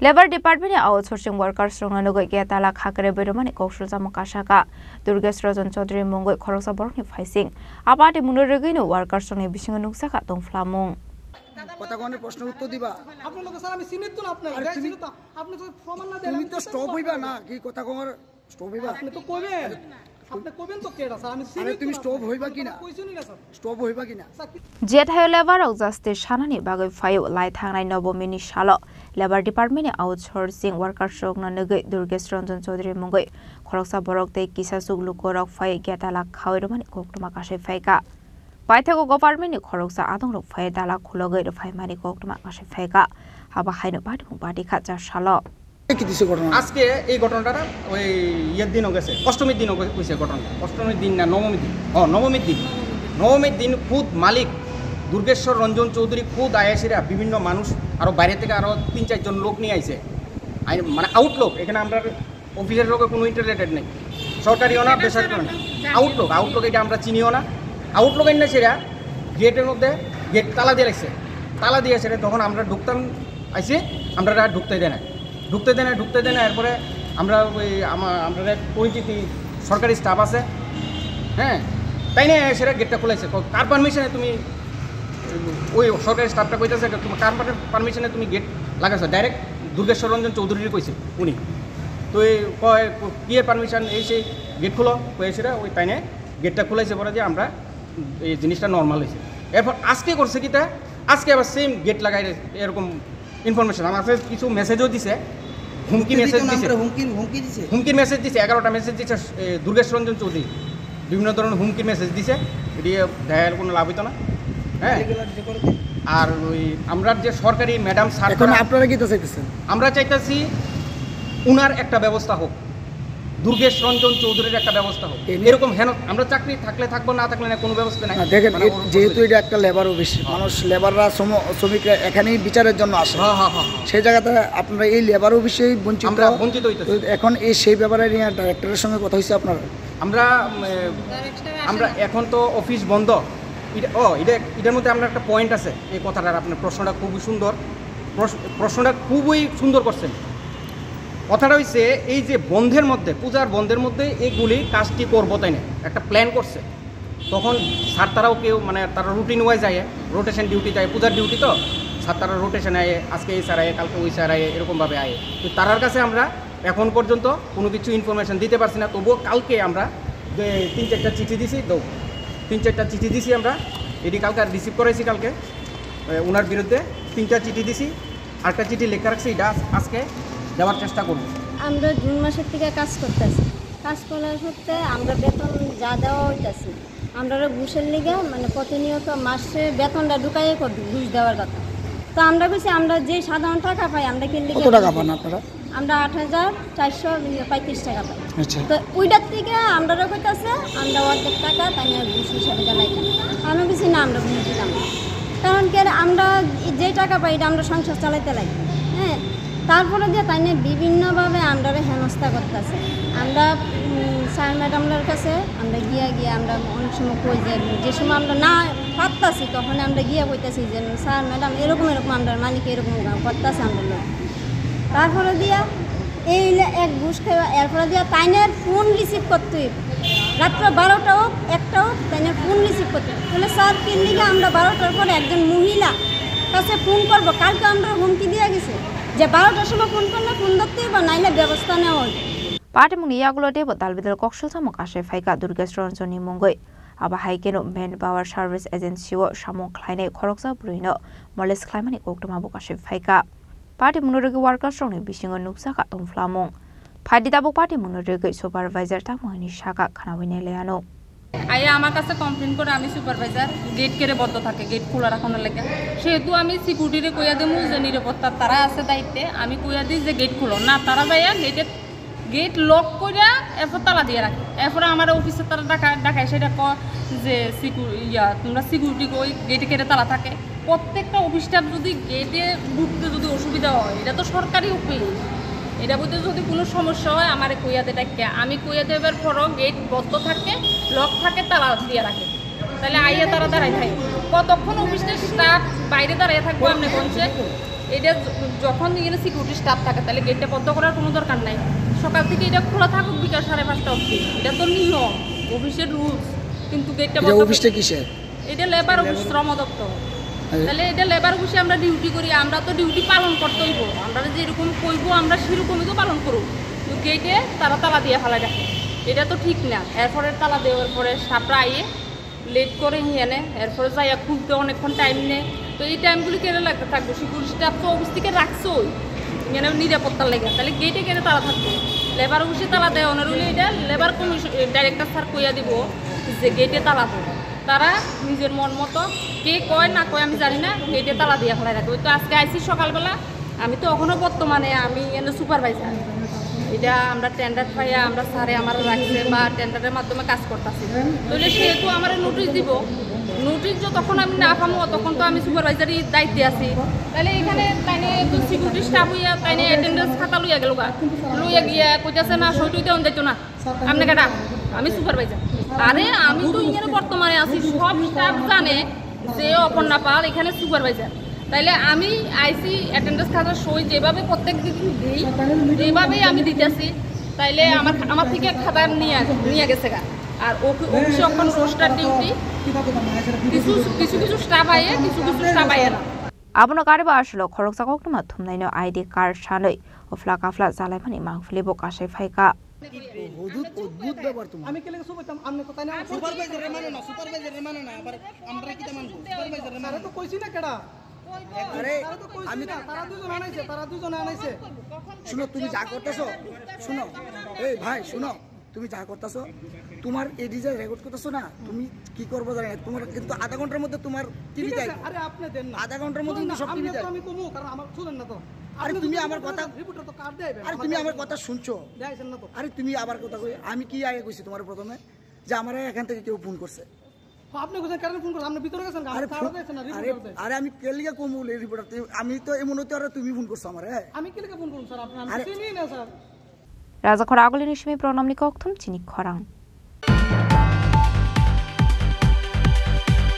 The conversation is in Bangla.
Labor Department outsourcing workers rong nugoi ke tala khakre beromani kaushal jama kasaka Durgesh Rajan Chaudhary mongoi khoroksa borokni faising apate munurigino workers rong bising nuksaka tongflamung কথা কোনে প্রশ্ন উত্তর দিবা আপনার লোক স্যার আমি সিনিয়র তো না আপনার ছিল তো আপনি তো প্রমাণ না দেন তুমি তো স্টপ হইবা না কি কথা কোর স্টপ হইবা আপনি তো কইবেন আপনি কইবেন তো কেডা স্যার আমি সিনিয়র তুমি স্টপ হইবা কিনা কইছুনি না স্যার স্টপ হইবা কিনা Jet hayo labor of justice shanani bagai fayo lai thangnai nobomini shalo Labor Department outsourcing workers rong nugoi Durgesh Rajan Chaudhary mongoi khoroksa borok te kisa suglu korok fai getala khawiromani koktuma kashe faika Paithego government khoroksa adong rok phai dala khulogoi ro phai mari koktuma kashe faika haba haino badi khacha shalo কি দিছে ঘটনা আজকে এই ঘটনাটা ওই ইয়ের দিনও গেছে অষ্টমীর দিনও হইছে ঘটনা অষ্টমীর দিন না নবমীর দিন খুদ মালিক দুর্গেশ্বর রঞ্জন চৌধুরী খুদ আয়াসীরা বিভিন্ন মানুষ আরো বাইরে থেকে আরো ৩-৪ জন লোক নিয়ে আইছে মানে আউটলোক এখানে আমরা অফিসের লোকের কোনো ইন্টারলেটেড নেই সরকারিও না বেসরকারি না আউটলোক এটা আমরা চিনিও না আউটলোক এনে সেরা গেটের মধ্যে গেট তালা দিয়ে সেটা তখন আমরা ঢুকতাম আইসি আমরা ঢুকতে দেয় না এরপরে আমরা ওই আমরা পরিচিতি সরকারি স্টাফ আছে হ্যাঁ তাই না সেটা গেটটা খুলেছে কার পারমিশনে তুমি ওই সরকারি স্টাফটা কইতেছে তোমার কার পারমিশনে তুমি গেট লাগাইছো ডাইরেক্ট দুর্গেশ্বর রঞ্জন চৌধুরীর কইছে উনি তো এই কয় কি এর পারমিশন এই সেই গেট খুলো কয়ে সেটা ওই তাই না গেটটা খুলেছে পরে যে আমরা এই জিনিসটা নর্মাল হয়েছে এরপর আজকে করছে কি তা আজকে আবার সেম গেট লাগাই এরকম ইনফরমেশন আমার কাছে কিছু মেসেজও দিছে হুমকির মেসেজ দিছে 11টা মেসেজ দিছে দুর্গেশ রঞ্জন চৌধুরী বিভিন্ন ধরনের হুমকির মেসেজ দিছে এটি দেখার কোনো লাভ হইতো না হ্যাঁ আর ওই আমরা যে সরকারি ম্যাডাম স্যার এখন আপনারা কি চাইতেছেন আমরা চাইতেছি উনার একটা ব্যবস্থা হোক দুর্গেশ রঞ্জন চৌধুরীর একটা ব্যবস্থা হোক এরকম হেন আমরা চাকরি থাকলে থাকবো না থাকলে না কোনো ব্যবস্থা নাই দেখেন যেহেতু এটা একটা লেবার অফিস মানুষ লেবাররা শ্রমিকরা এখানেই বিচারের জন্য আসে সেই জায়গাতে আপনারা এই লেবার অফিসেই বঞ্চিত হইতেছি এখন সেই ব্যাপারে নিয়ে ডাইরেক্টরের সঙ্গে কথা হয়েছে আপনারা আমরা এখন তো অফিস বন্ধ এটার মধ্যে আমরা একটা পয়েন্ট আছে এই কথাটার আপনার প্রশ্নটা খুবই সুন্দর করছেন কথাটা হইছে এই যে বন্ধের মধ্যে পূজার বন্ধের মধ্যে এইগুলি কাজটি করবো তাই না একটা প্ল্যান করছে তখন স্যার তারাও কেউ মানে তারা রুটিন ওয়াইজ আয়ে রোটেশন ডিউটি যায় পূজার ডিউটি তো স্যার তারা রোটেশন আয়ে আজকে এই স্যার আয়ে কালকে ওই স্যার আয়ে এরকমভাবে আয়ে তো তারার কাছে আমরা এখন পর্যন্ত কোনো কিছু ইনফরমেশন দিতে পারছি না তবুও কালকে আমরা 3-4টা চিঠি দিছি আমরা এটি কালকে রিসিভ করাইছি কালকে ওনার বিরুদ্ধে 3টা চিঠি দিছি আরেকটা চিঠি লেখা রাখছি এটা আজকে দেওয়ার চেষ্টা করব আমরা জুন মাসের থেকে কাজ করতেছি কাজ করার সত্ত্বে আমরা বেতন যা দেওয়া হইতেছি আমরা ঘুষের লিগে মানে প্রতিনিয়ত মাসে বেতনটা ঢুকাইয়ে করবি ঘুষ দেওয়ার কথা তো আমরা বলছি আমরা যে সাধারণ টাকা পাই আমরা কি লিগে কত টাকা পান আপনারা আমরা 8,435 টাকা পাই তো ওইটার থেকে আমরা কইতাছে আমরা অর্ধেক টাকা তাই ঘুষ হিসাবে জ্বালাই আমরা বলছি না আমরা ঘুষ দিতাম না কারণ কি আমরা যে টাকা পাই এটা আমরা সংসার চালাইতে লাগি হ্যাঁ তারপরে দিয়ে তাই নিয়ে বিভিন্নভাবে আমরা হেনস্থা করতেছে আমরা স্যার ম্যাডামদের কাছে আমরা গিয়ে আমরা অনেক সময় কই যে সময় আমরা না পারতাছি তখন আমরা গিয়ে কইতেছি যে স্যার ম্যাডাম এরকম আমরা মালিক এরকম করতেছে আমরা লোক তারপরে দিয়া এই এক ঘুষ খাওয়া এরপরে দিয়া তাইনের ফোন রিসিভ করতে রাত্র 12টা হোক 1টা হোক তাইনের ফোন রিসিভ করতে তাহলে স্যার তিন দিকে আমরা 12টার পরে একজন মহিলা কাছে ফোন করবো কালকে আমরা হুমকি দিয়ে গেছে যে 12টার সময় ফোন করলে ফোন ধরতে বা নাইলে ব্যবস্থা নেওয়া হয় Party muni yagulo debo dalbidal kokshul samo kashe faika Durgesh Rajan mongoi aba haikeno manpower service agency o samong khlainai khoroksa bruino moles khlaimani koktoma bo kashe faika Party munurege workers rongni bisingo nuksaka tongflamong Phadi dabo party munurege supervisor ta mohini shaka khanawine leano আয়া আমার কাছে কমপ্লেইন করে আমি সুপারভাইজার গেট কেড়ে বন্ধ থাকে গেট খোলা রাখানোর লাগে সেহেতু আমি সিকিউরিটিরে কইয়া দেবো যে নিরাপত্তা তারা আছে দায়িত্বে আমি কইয়া দিই যে গেট খুলো না তারা যাইয়া গেট লক করিয়া এরপর তালা দিয়ে রাখে এরপরে আমার অফিসে তারা ডাকায় সেটা যে তোমরা সিকিউরিটি কই গেটে কেটে তালা থাকে প্রত্যেকটা অফিসটার যদি গেটে ঢুকতে যদি অসুবিধা হয় এটা তো সরকারি অফিস এটা বলতে যদি কোনো সমস্যা হয় আমার কইয়াতে ডাকে আমি কইয়া দেবার পরও গেট বন্ধ থাকে লক থাকে তালা দিয়ে রাখে তাহলে আইয়া তারা দাঁড়াই থাকে কতক্ষণ অফিসের স্টাফ বাইরে দাঁড়িয়ে থাকবো আপনি বলছে এটা যখন এখানে সিকিউরিটি স্টাফ থাকে তাহলে গেটটা বন্ধ করার কোনো দরকার নাই। সকাল থেকে এটা খোলা থাকুক বিকাল 5:30 অবধি, এটা তো নিয়ম, অফিসের রুলস। কিন্তু গেটটা বন্ধ অফিসটা কিসের? এটা লেবার অফিস, শ্রম দপ্তর। তাহলে এটা লেবার অফিসে আমরা ডিউটি করি, আমরা তো ডিউটি পালন করতে হইব। আমরা যেরকম কইব আমরা সেরকমই তো পালন করব। তো গেটে তারা তালা দিয়ে ফেলা রাখে, এটা তো ঠিক না। এরপরে তালা দেওয়ার পরে স্টাফরা আইয়ে লেট করে এনে এরপরে যাইয়া খুলতে অনেকক্ষণ টাইম নেয়। তো এই টাইমগুলি কেন লাগতে থাকবো? সিকিউরিটি স্টাফ তো অফিস থেকে রাখছোই এখানে নিরাপত্তার লেগে, তাহলে গেটে কেন তালা থাকবো? লেবার অফিসে তালা দেওয়া রইলে এটা লেবার কমিশন ডাইরেক্টর স্যার কইয়া দিব যে গেটে তালা দেবো। তারা নিজের মন মতো কে কয় না কয় আমি জানি না, গেটে তালা দিয়ে ফেলাই রাখবে। তো আজকে আইসি সকালবেলা, আমি তো এখনও বর্তমানে আমি এনে সুপারভাইজার। এটা আমরা টেন্ডার পাইয়া আমরা স্যারে আমার রাখছে বা টেন্ডারের মাধ্যমে কাজ করতেছি। তাহলে সেহেতু আমার নোটিশ দিব, নোটিশ যতক্ষণ আমি না পাবো তখন তো আমি সুপারভাইজারই দায়িত্বে আছি। তাহলে এখানে তাইনে সিকিউরিটি স্টাফ হইয়া তাইনে অ্যাটেন্ডেন্স খাতা লইয়া গেল, লইয়া গিয়া কইতেছে না সই টইতে যাইতো না আপনি কাটা, আমি সুপারভাইজার। আরে আমি তো এখানে বর্তমানে আছি, সব স্টাফ জানে যে অপর্ণা পাল এখানে সুপারভাইজার। তাইলে আমি আইসি অ্যাটেন্ডেন্স খাতার সই যেভাবে প্রত্যেক দিন দিই এইভাবেই আমি দিতেছি। তাইলে আমার থেকে খাতা নিয়ে গেছে গা। আর অফিসে এখন রোস্টার ডিউটি, কিছু স্টাফ আইয়ে কিছু স্টাফ আইয়ে না। আবনো কারিবা আসলো খরক জাকক নামা থুমনাইনো আইডি কার্ড সাनै অফলা কাফলা জালাইমানি মাংফলিবো কাশাই ফাইকা। অদ্ভুত ব্যাপার তোমার। আমি কেলে সুপাইতাম আমনে তো তাই না সুপারভাইজারে মানে না আবার আমরা কি তেমন সুপারভাইজারে তারা তো কইছি না কেডা। আরে তারা তো কইছি না, তারা দুজন আনাইছে। শুনো তুমি যা করতেছো, শুনো এই ভাই শুনো, তুমি যা করতেছো তোমার এডিজে রেকর্ড করতেছো না, তুমি কি করবো জানি না। তোমার কিন্তু আধা ঘন্টার মধ্যে তোমার টিভি দেয়। আরে আপনি দেন না, আধা ঘন্টার মধ্যে কিন্তু সব টিভি দেয়। আমি কমু কারণ আমার শুনেন না তো। আরে তুমি আমার কথা, রিপোর্টার তো কার্ড দেবে। আরে তুমি আমার কথা শুনছো? দেখাইছেন না তো। আরে তুমি আবার কথা কই, আমি কি আগে কইছি তোমার প্রথমে যে আমারে এখান থেকে কেউ ফোন করছে? আপনি কোথায় কারণে ফোন করছেন? আপনি ভিতরে গেছেন, আরে কার্ড দিয়েছেন না রিপোর্টার। আরে আমি কেলিয়া কমুল এই রিপোর্টার, আমি তো এমন হতে আর তুমি ফোন করছো আমারে। আমি কেলে ফোন করুন স্যার? আপনি আমি চিনি না স্যার। রাজা খরা আগলি নিশমি প্রণামনি কক্থম চিনি খরাং।